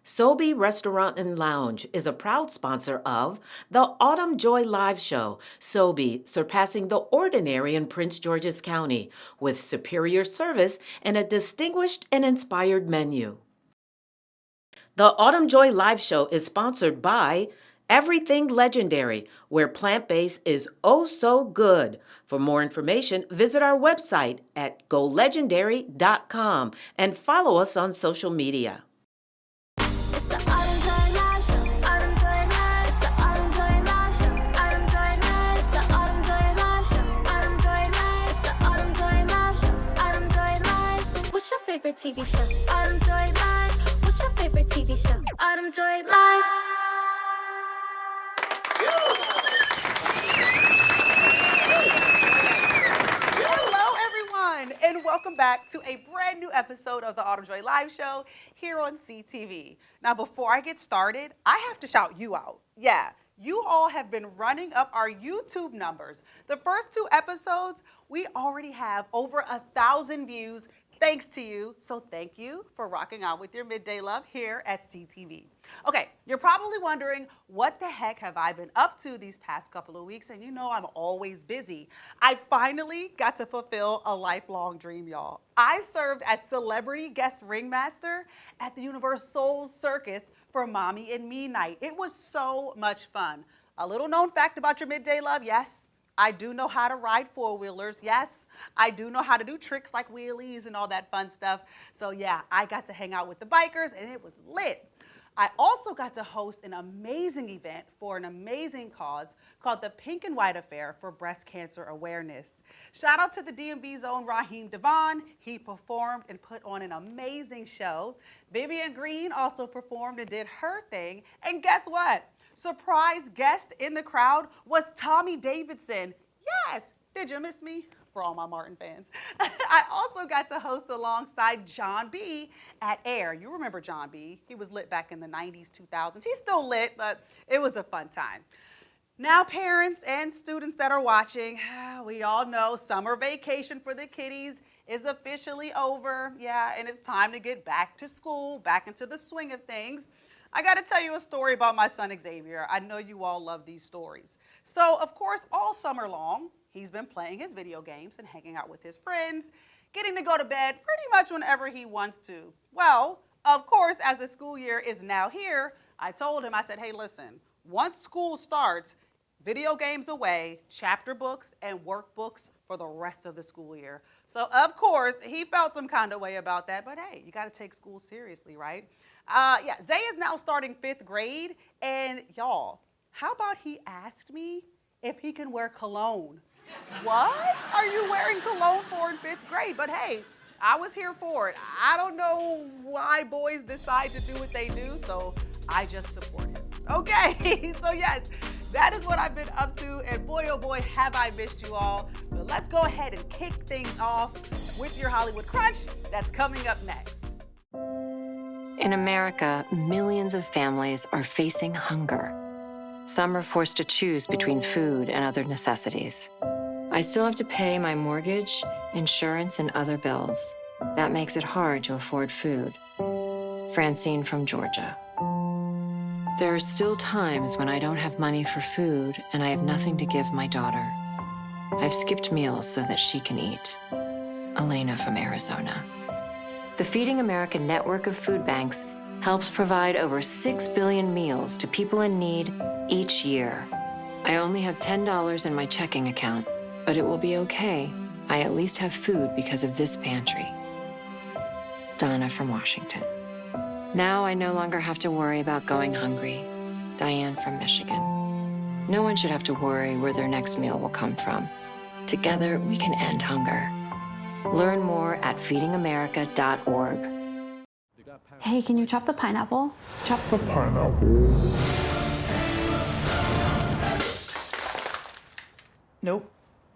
Sobe Restaurant and Lounge is a proud sponsor of the Autumn Joi Live Show. Sobe, surpassing the ordinary in Prince George's County with superior service and a distinguished and inspired menu. The Autumn Joi Live Show is sponsored by Everything Legendary, where plant-based is oh so good. For more information, visit our website at golegendary.com and follow us on social media. It's the Autumn Joi Live Show. Autumn Joi Live. It's the Autumn Joi Live Show. Autumn Joi Live. It's the Autumn Joi Live Show. Autumn Joi Live. It's the Autumn Joi Live Show. Autumn Joi Live. What's your favorite TV show? Autumn Joi Live. What's your favorite TV show? Autumn Joi Live. And welcome back to a brand new episode of the Autumn Joi Live Show here on CTV. Now, before I get started, I have to shout you out. Yeah, you all have been running up our YouTube numbers. The first 2 episodes, we already have over 1,000 views thanks to you. So thank you for rocking out with your midday love here at CTV. Okay, you're probably wondering, what the heck have I been up to these past couple of weeks? And you know I'm always busy. I finally got to fulfill a lifelong dream, y'all. I served as celebrity guest ringmaster at the Universal Circus for Mommy and Me Night. It was so much fun. A little known fact about your midday love, yes, I do know how to ride 4-wheelers. Yes, I do know how to do tricks like wheelies and all that fun stuff. So yeah, I got to hang out with the bikers and it was lit. I also got to host an amazing event for an amazing cause called the Pink and White Affair for Breast Cancer Awareness. Shout out to the DMV's own Raheem Devon. He performed and put on an amazing show. Vivian Green also performed and did her thing. And guess what? Surprise guest in the crowd was Tommy Davidson. Yes, did you miss me? For all my Martin fans. I also got to host alongside John B at Air. You remember John B. He was lit back in the 90s, 2000s. He's still lit, but it was a fun time. Now, parents and students that are watching, we all know summer vacation for the kiddies is officially over. Yeah, and it's time to get back to school, back into the swing of things. I got to tell you a story about my son Xavier. I know you all love these stories. So, of course, all summer long, he's been playing his video games and hanging out with his friends, getting to go to bed pretty much whenever he wants to. Well, of course, as the school year is now here, I told him, I said, hey, listen, once school starts, video games away, chapter books and workbooks for the rest of the school year. So, of course, he felt some kind of way about that, but hey, you got to take school seriously, right? Yeah, Zay is now starting 5th grade, and y'all, how about he asked me if he can wear cologne? What are you wearing cologne for in 5th grade? But hey, I was here for it. I don't know why boys decide to do what they do, so I just support him. Okay, so yes, that is what I've been up to, and boy, oh boy, have I missed you all. But let's go ahead and kick things off with your Hollywood Crunch that's coming up next. In America, millions of families are facing hunger. Some are forced to choose between food and other necessities. I still have to pay my mortgage, insurance, and other bills. That makes it hard to afford food. Francine from Georgia. There are still times when I don't have money for food and I have nothing to give my daughter. I've skipped meals so that she can eat. Elena from Arizona. The Feeding America network of food banks helps provide over 6 billion meals to people in need each year. I only have $10 in my checking account, but it will be okay. I at least have food because of this pantry. Donna from Washington. Now I no longer have to worry about going hungry. Diane from Michigan. No one should have to worry where their next meal will come from. Together, we can end hunger. Learn more at feedingamerica.org. Hey, can you chop the pineapple? Chop the pineapple. Nope.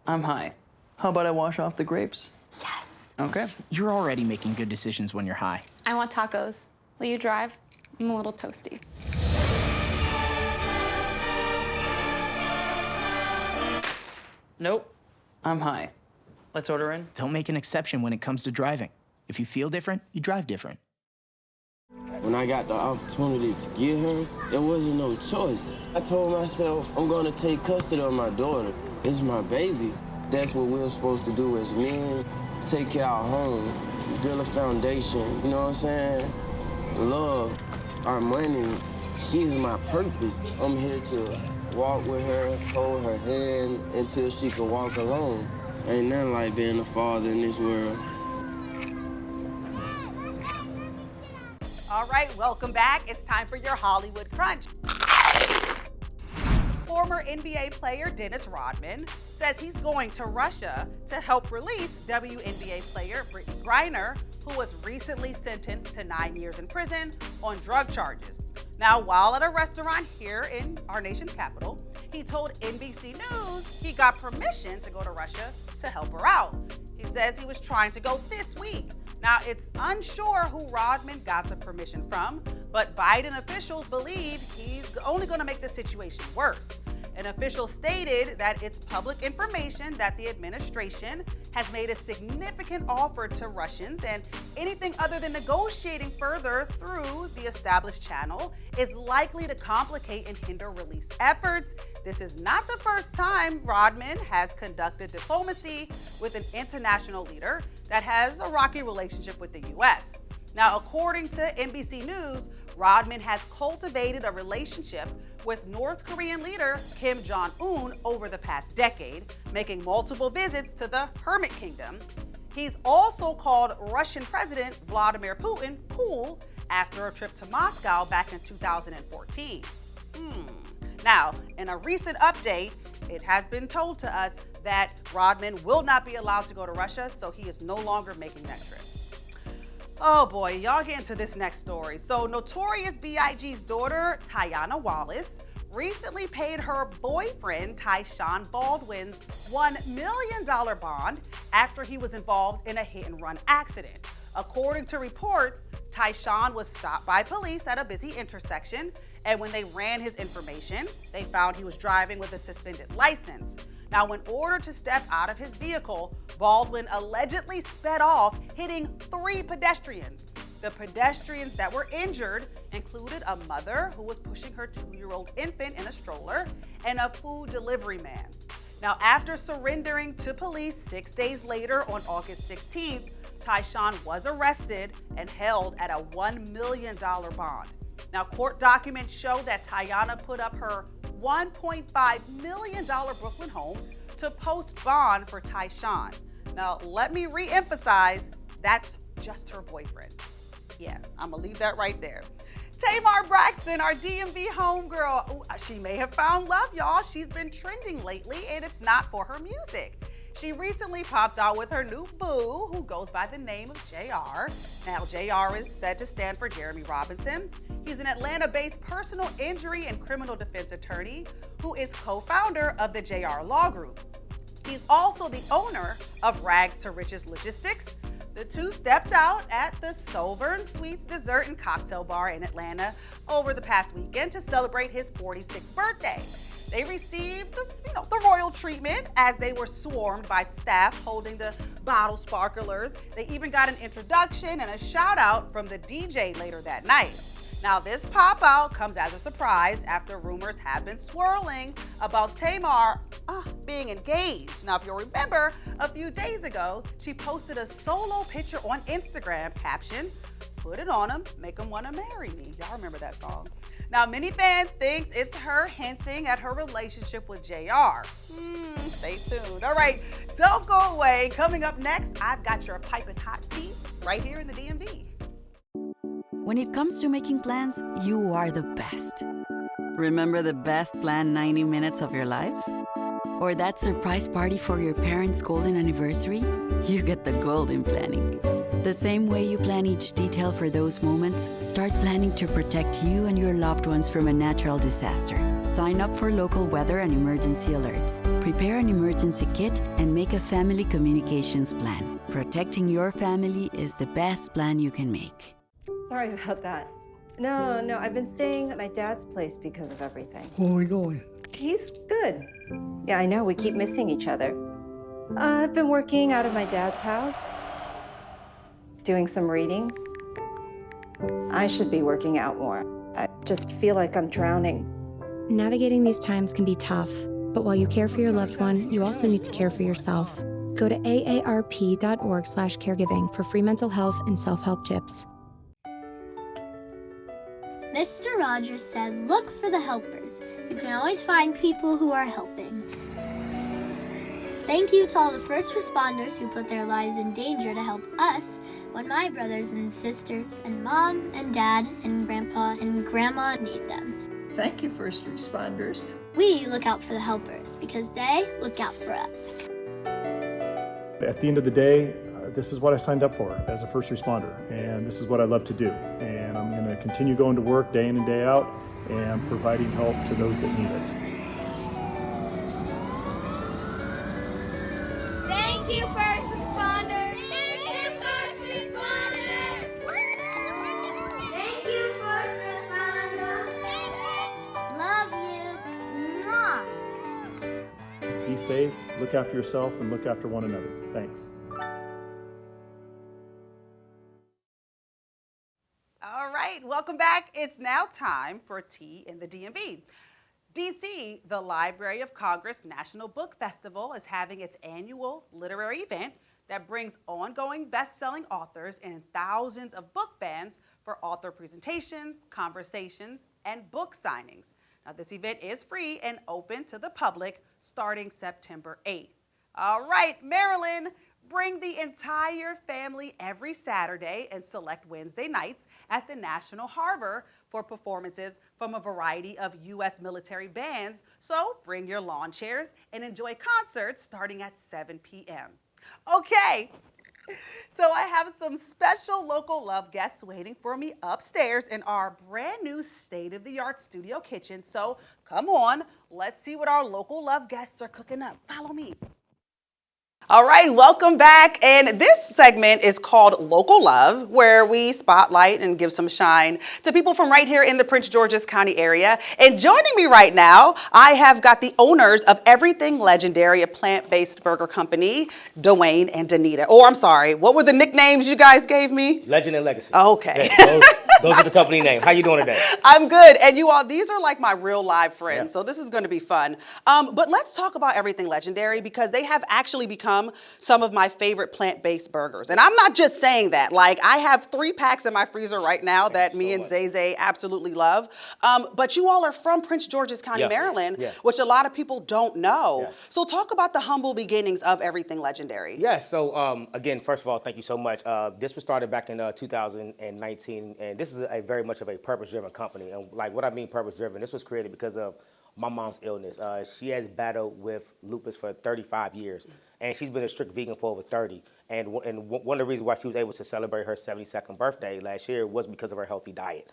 I'm high. How about I wash off the grapes? Yes. Okay. You're already making good decisions when you're high. I want tacos. Will you drive? I'm a little toasty. Nope. I'm high. Let's order in. Don't make an exception when it comes to driving. If you feel different, you drive different. When I got the opportunity to get her, there wasn't no choice. I told myself, I'm gonna take custody of my daughter. It's my baby. That's what we're supposed to do as men. Take care of our home, build a foundation, you know what I'm saying? Love, our money, she's my purpose. I'm here to walk with her, hold her hand until she can walk alone. Ain't nothing like being a father in this world. All right, welcome back. It's time for your Hollywood Crunch. Former NBA player Dennis Rodman says he's going to Russia to help release WNBA player Brittany Griner, who was recently sentenced to 9 years in prison on drug charges. Now, while at a restaurant here in our nation's capital, he told NBC News he got permission to go to Russia to help her out. He says he was trying to go this week. Now, it's unsure who Rodman got the permission from, but Biden officials believe he's only going to make the situation worse. An official stated that it's public information that the administration has made a significant offer to Russians, and anything other than negotiating further through the established channel is likely to complicate and hinder release efforts. This is not the first time Rodman has conducted diplomacy with an international leader that has a rocky relationship with the U.S. Now, according to NBC News, Rodman has cultivated a relationship with North Korean leader Kim Jong-un over the past decade, making multiple visits to the Hermit Kingdom. He's also called Russian President Vladimir Putin cool after a trip to Moscow back in 2014. Now, in a recent update, it has been told to us that Rodman will not be allowed to go to Russia, so he is no longer making that trip. Oh boy, y'all get into this next story. So Notorious B.I.G.'s daughter, Tiana Wallace, recently paid her boyfriend, Tyshawn Baldwin's $1 million bond after he was involved in a hit-and-run accident. According to reports, Tyshawn was stopped by police at a busy intersection, and when they ran his information, they found he was driving with a suspended license. Now, in order to step out of his vehicle, Baldwin allegedly sped off, hitting 3 pedestrians. The pedestrians that were injured included a mother who was pushing her 2-year-old infant in a stroller and a food delivery man. Now, after surrendering to police 6 days later on August 16th, Tyshawn was arrested and held at a $1 million bond. Now, court documents show that Tiana put up her $1.5 million Brooklyn home to post bond for Tyshawn. Now, let me re-emphasize, that's just her boyfriend. Yeah, I'm gonna leave that right there. Tamar Braxton, our DMV homegirl, ooh, she may have found love, y'all. She's been trending lately, and it's not for her music. She recently popped out with her new boo, who goes by the name of JR. Now, JR is said to stand for Jeremy Robinson. He's an Atlanta-based personal injury and criminal defense attorney who is co-founder of the JR Law Group. He's also the owner of Rags to Riches Logistics. The two stepped out at the Sovereign Sweets Dessert and Cocktail Bar in Atlanta over the past weekend to celebrate his 46th birthday. They received the royal treatment as they were swarmed by staff holding the bottle sparklers. They even got an introduction and a shout out from the DJ later that night. Now, this pop out comes as a surprise after rumors have been swirling about Tamar being engaged. Now, if you'll remember, a few days ago, she posted a solo picture on Instagram captioned, "Put it on him, make him wanna marry me." Y'all remember that song? Now, many fans think it's her hinting at her relationship with JR. Stay tuned. All right, don't go away. Coming up next, I've got your piping hot tea right here in the DMV. When it comes to making plans, you are the best. Remember the best planned 90 minutes of your life? Or that surprise party for your parents' golden anniversary? You get the golden planning. The same way you plan each detail for those moments, start planning to protect you and your loved ones from a natural disaster. Sign up for local weather and emergency alerts. Prepare an emergency kit and make a family communications plan. Protecting your family is the best plan you can make. Sorry about that. No, I've been staying at my dad's place because of everything. Where are we going? He's good. Yeah, I know, we keep missing each other. I've been working out of my dad's house, doing some reading. I should be working out more. I just feel like I'm drowning. Navigating these times can be tough, but while you care for your loved one, you also need to care for yourself. Go to aarp.org/caregiving for free mental health and self-help tips. Mr. Rogers said, look for the helpers. So you can always find people who are helping. Thank you to all the first responders who put their lives in danger to help us when my brothers and sisters and mom and dad and grandpa and grandma need them. Thank you, first responders. We look out for the helpers because they look out for us. At the end of the day, this is what I signed up for as a first responder, and this is what I love to do. And I'm going to continue going to work day in and day out and providing help to those that need it. Thank you, first responders. Thank you, first responders. Thank you, first responders. Love you. Mwah. Be safe, look after yourself, and look after one another. Thanks. All right, welcome back. It's now time for Tea in the DMV. DC, the Library of Congress National Book Festival is having its annual literary event that brings ongoing best-selling authors and thousands of book fans for author presentations, conversations, and book signings. Now, this event is free and open to the public starting September 8th. All right, Maryland, bring the entire family every Saturday and select Wednesday nights at the National Harbor for performances from a variety of U.S. military bands. So bring your lawn chairs and enjoy concerts starting at 7 p.m. Okay, so I have some special local love guests waiting for me upstairs in our brand new state-of-the-art studio kitchen. So come on, let's see what our local love guests are cooking up. Follow me. All right, welcome back. And this segment is called Local Love, where we spotlight and give some shine to people from right here in the Prince George's County area. And joining me right now, I have got the owners of Everything Legendary, a plant-based burger company, Dwayne and Danita. Oh, I'm sorry. What were the nicknames you guys gave me? Legend and Legacy. Oh, okay. Yeah, those are the company names. How you doing today? I'm good. And you all, these are like my real live friends, Yeah. so this is going to be fun. But let's talk about Everything Legendary because they have actually become some of my favorite plant-based burgers. And I'm not just saying that. Like, I have 3 packs in my freezer right now that me and Zay absolutely love. But you all are from Prince George's County, Yeah. Maryland, Yeah. which a lot of people don't know. Yes. So talk about the humble beginnings of Everything Legendary. Yeah, so again, first of all, thank you so much. This was started back in 2019, and this is very much of a purpose-driven company. And like what I mean purpose-driven, this was created because of my mom's illness. She has battled with lupus for 35 years, and she's been a strict vegan for over 30. And one of the reasons why she was able to celebrate her 72nd birthday last year was because of her healthy diet.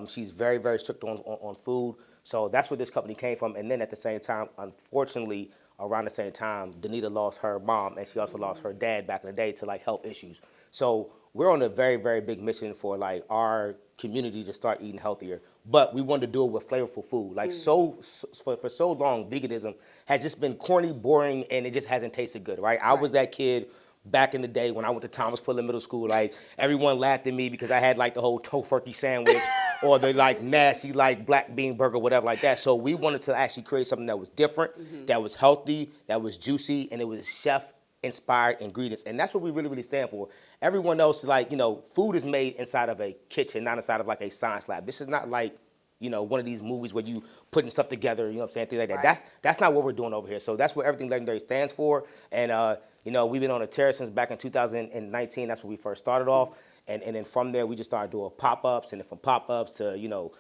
She's very, very strict on food. So that's where this company came from. And then at the same time, unfortunately, around the same time, Danita lost her mom, and she also lost her dad back in the day to like health issues. So we're on a very, very big mission for like our community to start eating healthier. But we wanted to do it with flavorful food. Like for so long, veganism has just been corny, boring, and it just hasn't tasted good, right? I was that kid back in the day when I went to Thomas Pullen Middle School. Like everyone laughed at me because I had like the whole tofurkey sandwich or the like nasty like black bean burger, whatever like that. So we wanted to actually create something that was different, that was healthy, that was juicy, and it was chef-inspired ingredients. And that's what we really, really stand for. Everyone else, like, you know, food is made inside of a kitchen, not inside of like a science lab. This is not like, you know, one of these movies where you putting stuff together, you know what I'm saying, things like that. Right. That's not what we're doing over here. So that's what Everything Legendary stands for. And, you know, we've been on a tear since back in 2019. That's when we first started off. And then from there, we just started doing pop-ups, and then from pop-ups to, you know,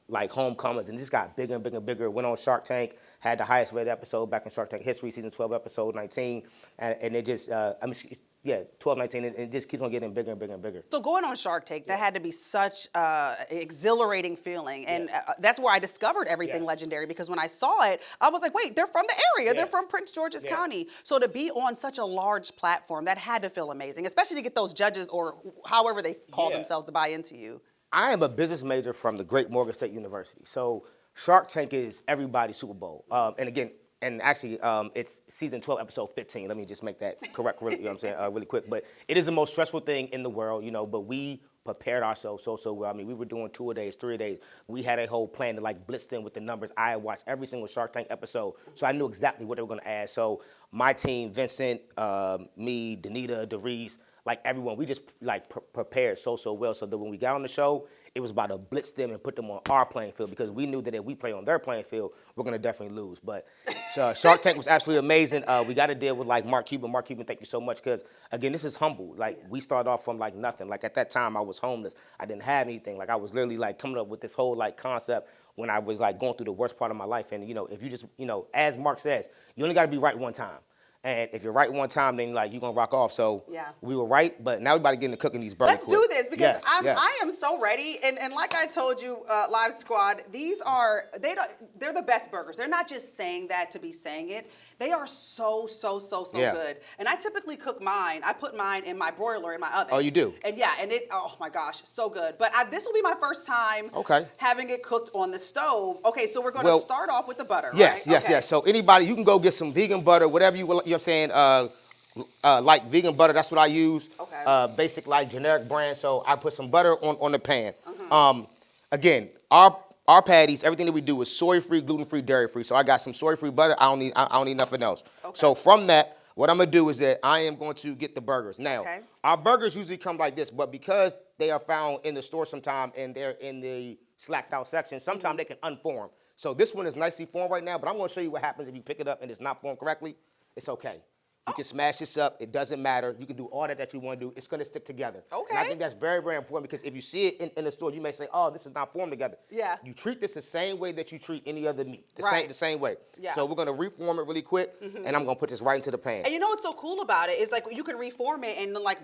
like homecomings, and just got bigger and bigger and bigger. Went on Shark Tank, had the highest rated episode back in Shark Tank history, season 12, episode 19. And it just, 12, 19, and it just keeps on getting bigger and bigger and bigger. So going on Shark Tank, that had to be such an exhilarating feeling. And that's where I discovered Everything Legendary, because when I saw it, I was like, wait, they're from the area. They're from Prince George's County. So to be on such a large platform, that had to feel amazing, especially to get those judges or however they call themselves to buy into you. I am a business major from the Great Morgan State University. So Shark Tank is everybody's Super Bowl. And again, and actually, it's season 12, episode 15. Let me just make that correct, really, you know what I'm saying, really quick. But it is the most stressful thing in the world, you know, but we prepared ourselves so well. I mean, we were doing 2 days, 3 days. We had a whole plan to like blitz them with the numbers. I had watched every single Shark Tank episode, so I knew exactly what they were going to add. So my team, Vincent, me, Danita, DeReese, like everyone, we just like prepared so well. So that when we got on the show, it was about to blitz them and put them on our playing field because we knew that if we play on their playing field, we're going to definitely lose. But Shark Tank was absolutely amazing. We got to deal with like Mark Cuban. Mark Cuban, thank you so much because, again, this is humble. Like, we started off from like nothing. Like, at that time, I was homeless. I didn't have anything. Like, I was literally like coming up with this whole like concept when I was like going through the worst part of my life. And, you know, if you just, you know, as Mark says, you only got to be right one time. And if you're right one time, then like you're gonna rock off. So we were right, but now we about to get into cooking these burgers. Let's do this because I am so ready. And like I told you, Live Squad, they're the best burgers. They're not just saying that to be saying it. They are so good. And I typically cook mine. I put mine in my broiler in my oven. Oh, you do? And oh my gosh, so good. But this will be my first time having it cooked on the stove. Okay, so we're gonna start off with the butter, yes, right? Yes. So anybody, you can go get some vegan butter, whatever you know what I'm saying, like vegan butter, that's what I use. Okay. Basic like generic brand. So I put some butter on the pan. Again, our patties, everything that we do is soy-free, gluten-free, dairy-free. So I got some soy-free butter. I don't need nothing else. Okay. So from that, what I'm gonna do is that I am going to get the burgers. Now, our burgers usually come like this, but because they are found in the store sometime and they're in the slacked out section, sometimes they can unform. So this one is nicely formed right now, but I'm gonna show you what happens if you pick it up and it's not formed correctly. It's okay. You can smash this up. It doesn't matter. You can do all that you want to do. It's going to stick together. Okay. And I think that's very, very important because if you see it in the store, you may say, oh, this is not formed together. Yeah. You treat this the same way that you treat any other meat. The same way. Yeah. So we're going to reform it really quick, and I'm going to put this right into the pan. And you know what's so cool about it is like you can reform it and then like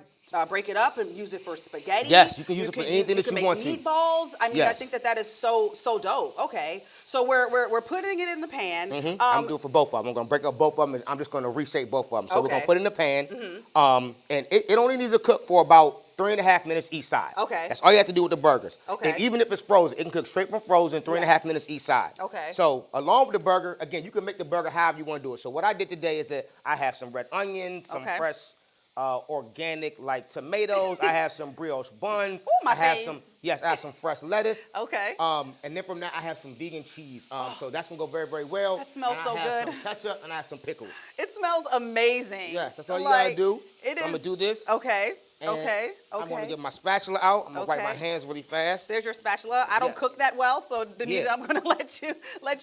break it up and use it for spaghetti. Yes, you can use it for anything that you want to. Meatballs. I mean, I think that is so dope. Okay. So we're putting it in the pan. I'm going to do it for both of them. I'm going to break up both of them, and I'm just going to reshape both of them. So we're going to put it in the pan. And it only needs to cook for about 3.5 minutes each side. Okay. That's all you have to do with the burgers. Okay. And even if it's frozen, it can cook straight from frozen, 3.5 minutes each side. Okay. So along with the burger, again, you can make the burger however you want to do it. So what I did today is that I have some red onions, some fresh organic like tomatoes. I have some brioche buns. Ooh, my face. I have some fresh lettuce. Okay. And then from that I have some vegan cheese. So that's gonna go very, very well. That smells so good. I have some ketchup and I have some pickles. It smells amazing. Yes, that's all you gotta do. It is. I'm gonna do this. Okay. I'm gonna get my spatula out. I'm gonna wipe my hands really fast. There's your spatula. I don't cook that well, so Danita, I'm gonna let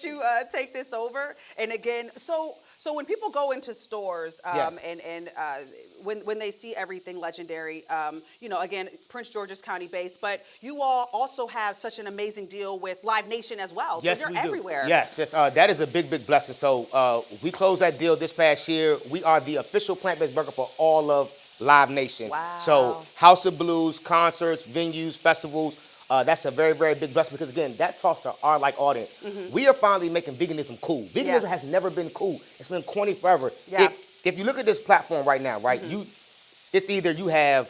you take this over. And again, so when people go into stores and when they see everything legendary, you know, again, Prince George's County based, but you all also have such an amazing deal with Live Nation as well. Yes, so we you're do. everywhere. Yes, that is a big blessing. So we closed that deal this past year. We are the official plant-based burger for all of Live Nation. Wow. So House of Blues, concerts, venues, festivals. That's a very, very big blessing because, again, that talks to our audience. We are finally making veganism cool. Veganism has never been cool. It's been corny forever. Yeah. If you look at this platform right now, right, it's either you have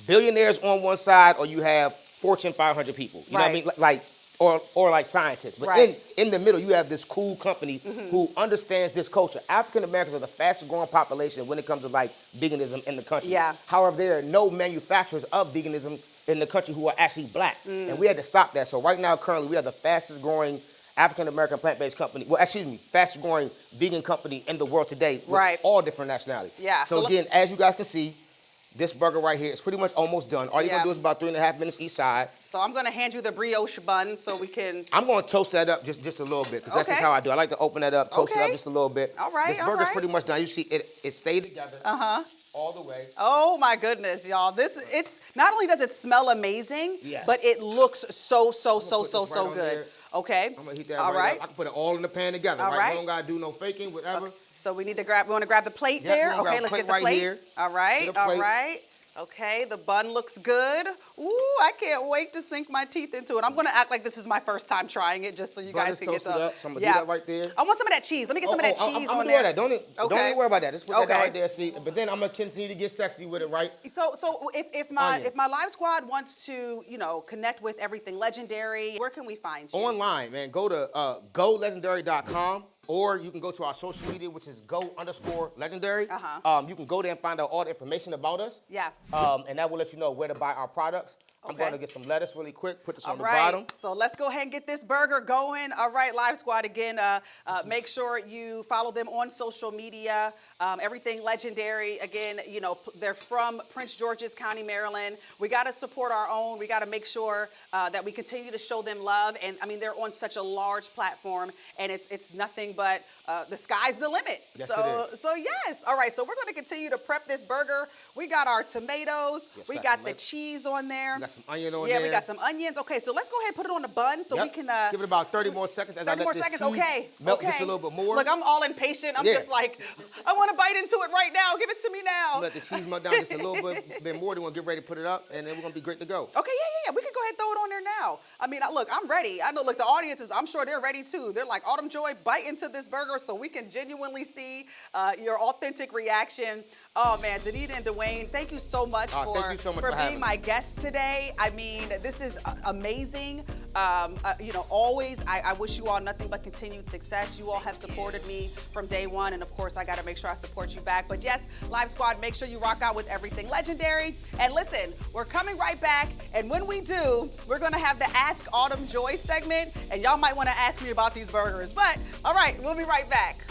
billionaires on one side or you have Fortune 500 people. You know what I mean? Like, or like scientists. But in the middle, you have this cool company who understands this culture. African Americans are the fastest growing population when it comes to like veganism in the country. Yeah. However, there are no manufacturers of veganism in the country who are actually black. And we had to stop that. So right now, currently, we are the fastest growing African American plant-based company. Well, excuse me, fastest growing vegan company in the world today with all different nationalities. Yeah. So again, as you guys can see, this burger right here is pretty much almost done. All you're gonna do is about 3.5 minutes each side. So I'm gonna hand you the brioche bun so we can. I'm gonna toast that up just a little bit because that's just how I do. I like to open that up, toast it up just a little bit. All right. This burger's pretty much done. You see, it stayed together. All the way. Oh my goodness, y'all! It's not only does it smell amazing, but it looks so good. Okay. I'm gonna heat that right up. I can put it all in the pan together. All right. We don't gotta do no faking, whatever. Okay. So we want to grab the plate there. Okay, let's get the plate. Here. All right. Okay, the bun looks good. Ooh, I can't wait to sink my teeth into it. I'm gonna act like this is my first time trying it, just so you guys can get the. Up, so I'm gonna do that right there. I want some of that cheese. Let me get some of that cheese on there. Don't even worry about that. Just put that right there. See, but then I'm gonna continue to get sexy with it, right? So if my Live Squad wants to connect with everything legendary, where can we find you? Online, man. Go to golegendary.com. Or you can go to our social media, which is go_legendary. You can go there and find out all the information about us. Yeah. And that will let you know where to buy our products. I'm going to get some lettuce really quick, put this on the All right, bottom. so let's go ahead and get this burger going. All right, Live Squad, again, make sure you follow them on social media. Everything Legendary, again, you know, they're from Prince George's County, Maryland. We got to support our own. We got to make sure that we continue to show them love. And I mean, they're on such a large platform, and it's nothing but the sky's the limit. Yes, so, it is. So yes, all right. So we're going to continue to prep this burger. We got our tomatoes. Yes, we got the cheese on there. We got some onion on Yeah, there. we got some onions. Okay, so let's go ahead and put it on the bun so we can give it about 30 more seconds as I 30 let more this seconds. cheese Okay. melt okay. just a little bit more. Look, I'm all impatient. I'm just like, I want to bite into it right now. Give it to me now. Let the cheese melt down just a little bit more. Then we'll get ready to put it up, and then we're gonna be great to go. Okay, yeah. We can go ahead and throw it on there now. I mean, look, I'm ready. I know, look, the audience is, I'm sure they're ready too. They're like, Autumn Joy, bite into this burger so we can genuinely see your authentic reaction. Oh man, Danita and Dwayne, thank you so much for being my guests today. I mean, this is amazing. You know, always, I wish you all nothing but continued success. You all have supported me from day one, and of course, I got to make sure I support you back. But yes, Live Squad, make sure you rock out with everything Legendary. And listen, we're coming right back, and when we do, we're gonna have the Ask Autumn Joy segment, and y'all might want to ask me about these burgers. But all right, we'll be right back.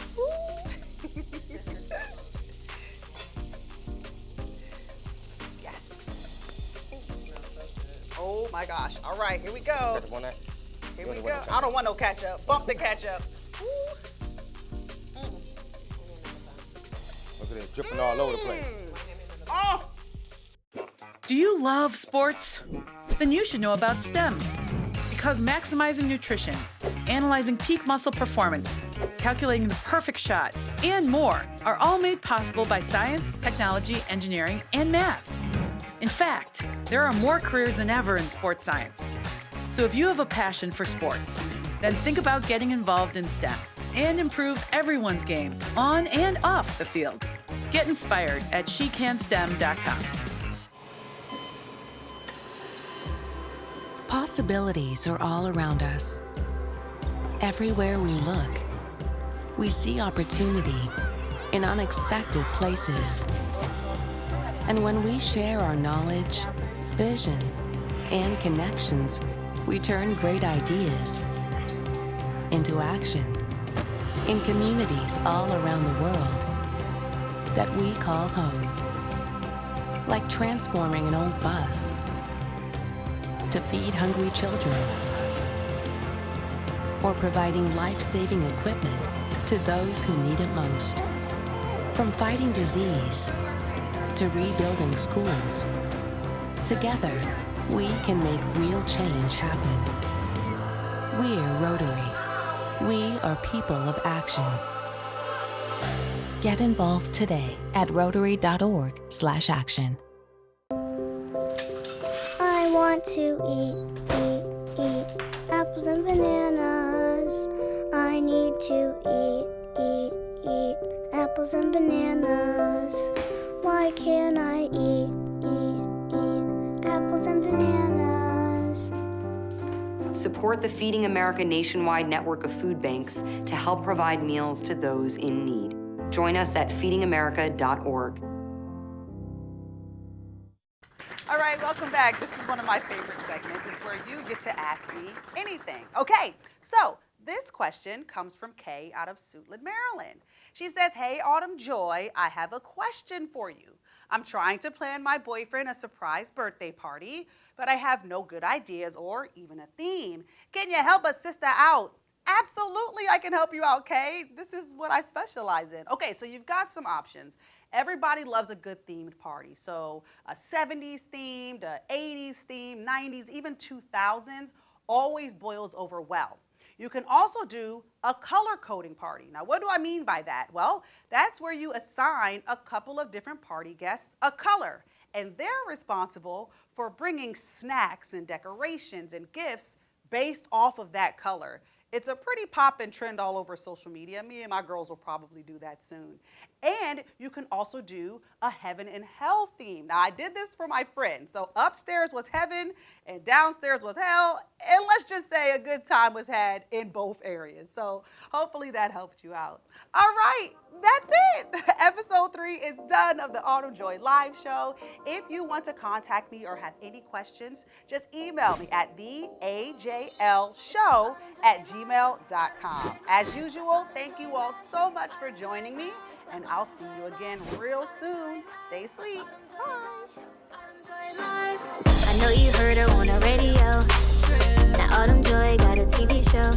Oh my gosh. All right, here we go. Here we go. I don't want no ketchup. Bump the ketchup. Look at it dripping all over the place. Oh! Do you love sports? Then you should know about STEM. Because maximizing nutrition, analyzing peak muscle performance, calculating the perfect shot, and more are all made possible by science, technology, engineering, and math. In fact, there are more careers than ever in sports science. So if you have a passion for sports, then think about getting involved in STEM and improve everyone's game on and off the field. Get inspired at shecanstem.com. Possibilities are all around us. Everywhere we look, we see opportunity in unexpected places. And when we share our knowledge, vision, and connections, we turn great ideas into action in communities all around the world that we call home. Like transforming an old bus to feed hungry children, or providing life-saving equipment to those who need it most. From fighting disease to rebuilding schools, together, we can make real change happen. We're Rotary. We are people of action. Get involved today at rotary.org/action. I want to eat apples and bananas. I need to eat apples and bananas. Why can't I eat apples and bananas? Support the Feeding America nationwide network of food banks to help provide meals to those in need. Join us at feedingamerica.org. All right, welcome back. This is one of my favorite segments. It's where you get to ask me anything. Okay, so this question comes from Kay out of Suitland, Maryland. She says, hey, Autumn Joy, I have a question for you. I'm trying to plan my boyfriend a surprise birthday party, but I have no good ideas or even a theme. Can you help a sister out? Absolutely, I can help you out, Kay. This is what I specialize in. Okay, so you've got some options. Everybody loves a good themed party. So a 70s themed, a 80s themed, 90s, even 2000s always boils over well. You can also do a color coding party. Now, what do I mean by that? Well, that's where you assign a couple of different party guests a color, and they're responsible for bringing snacks and decorations and gifts based off of that color. It's a pretty poppin' trend all over social media. Me and my girls will probably do that soon. And you can also do a heaven and hell theme. Now, I did this for my friend. So upstairs was heaven and downstairs was hell. And let's just say a good time was had in both areas. So hopefully that helped you out. All right, that's it. Episode 3 is done of the Autumn Joi Live Show. If you want to contact me or have any questions, just email me at theajlshow@gmail.com. As usual, thank you all so much for joining me, and I'll see you again real soon. Stay sweet. Bye. I know you heard her on the radio. Now Autumn Joi got a TV show.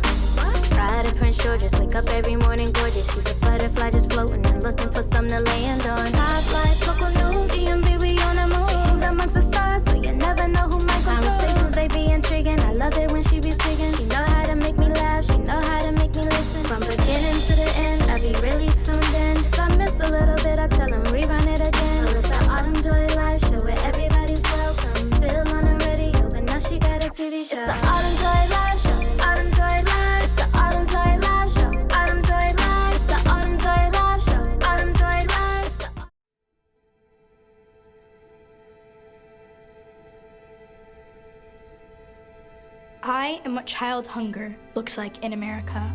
Bride of Prince George's, wake up every morning gorgeous. She's a butterfly just floating and looking for something to land on. Pop life, local news, DMB, we on the move. She hangs amongst the stars, so you never know who might go. Conversations, they be intriguing. I love it when she be speaking. She know how to make me laugh, she know how to make me listen. From beginning to the end, I be really tuned in. If I miss a little bit, I tell them rerun it again. Well, it's the Autumn Joi Live Show where everybody's welcome. Still on the radio, but now she got a TV show. It's the Autumn Joi Live Show. Autumn Joi Live. It's the Autumn Joi Live Show. Autumn Joi Live. It's the Autumn Joi Live Show. Autumn Joi Live. It's the I am what child hunger looks like in America.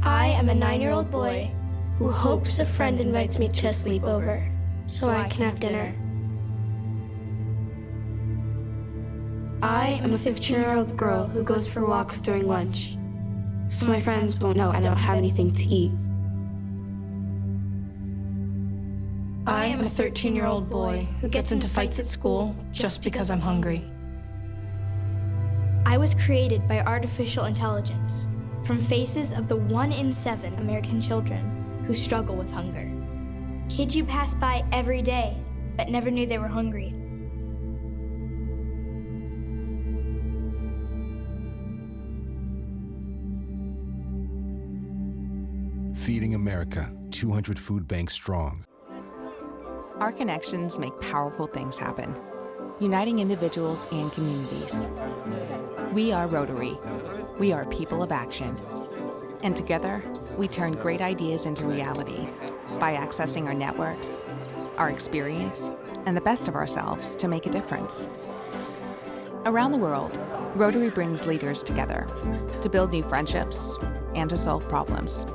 I am a 9-year-old boy who hopes a friend invites me to a sleepover so I can have dinner. I am a 15-year-old girl who goes for walks during lunch so my friends won't know I don't have anything to eat. I am a 13-year-old boy who gets into fights at school just because I'm hungry. I was created by artificial intelligence from faces of the 1 in 7 American children who struggle with hunger. Kids you pass by every day but never knew they were hungry. Feeding America, 200 food banks strong. Our connections make powerful things happen, uniting individuals and communities. We are Rotary. We are people of action. And together, we turn great ideas into reality by accessing our networks, our experience, and the best of ourselves to make a difference. Around the world, Rotary brings leaders together to build new friendships and to solve problems.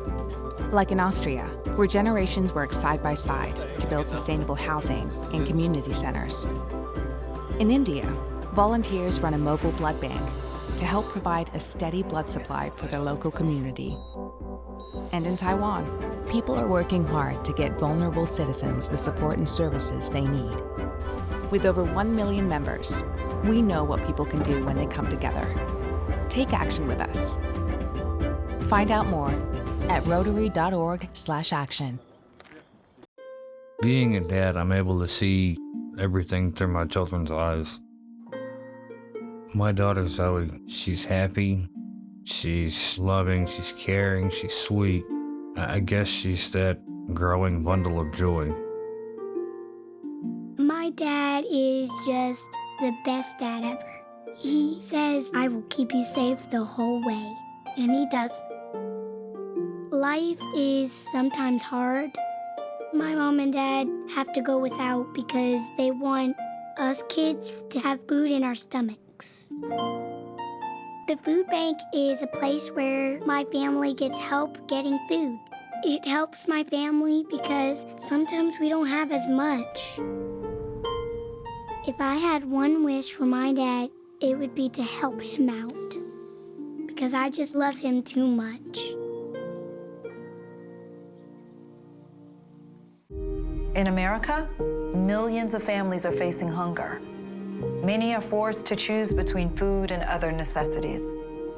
Like in Austria, where generations work side by side to build sustainable housing and community centers. In India, volunteers run a mobile blood bank to help provide a steady blood supply for their local community. And in Taiwan, people are working hard to get vulnerable citizens the support and services they need. With over 1 million members, we know what people can do when they come together. Take action with us. Find out more at rotary.org/action. Being a dad, I'm able to see everything through my children's eyes. My daughter Zoe, she's happy, she's loving, she's caring, she's sweet. I guess she's that growing bundle of joy. My dad is just the best dad ever. He says, I will keep you safe the whole way, and he does. Life is sometimes hard. My mom and dad have to go without because they want us kids to have food in our stomachs. The food bank is a place where my family gets help getting food. It helps my family because sometimes we don't have as much. If I had one wish for my dad, it would be to help him out because I just love him too much. In America, millions of families are facing hunger. Many are forced to choose between food and other necessities.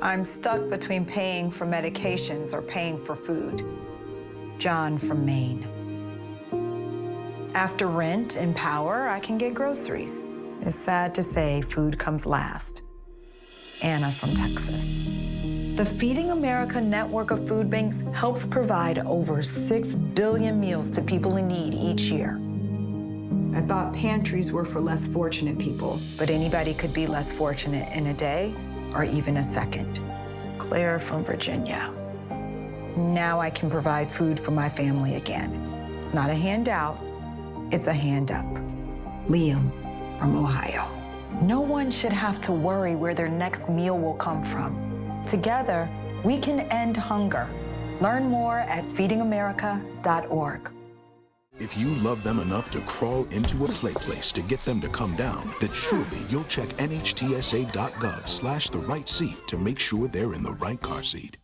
I'm stuck between paying for medications or paying for food. John from Maine. After rent and power, I can get groceries. It's sad to say food comes last. Anna from Texas. The Feeding America network of food banks helps provide over 6 billion meals to people in need each year. I thought pantries were for less fortunate people, but anybody could be less fortunate in a day or even a second. Claire from Virginia. Now I can provide food for my family again. It's not a handout, it's a hand up. Liam from Ohio. No one should have to worry where their next meal will come from. Together, we can end hunger. Learn more at feedingamerica.org. If you love them enough to crawl into a play place to get them to come down, then surely you'll check nhtsa.gov/the right seat to make sure they're in the right car seat.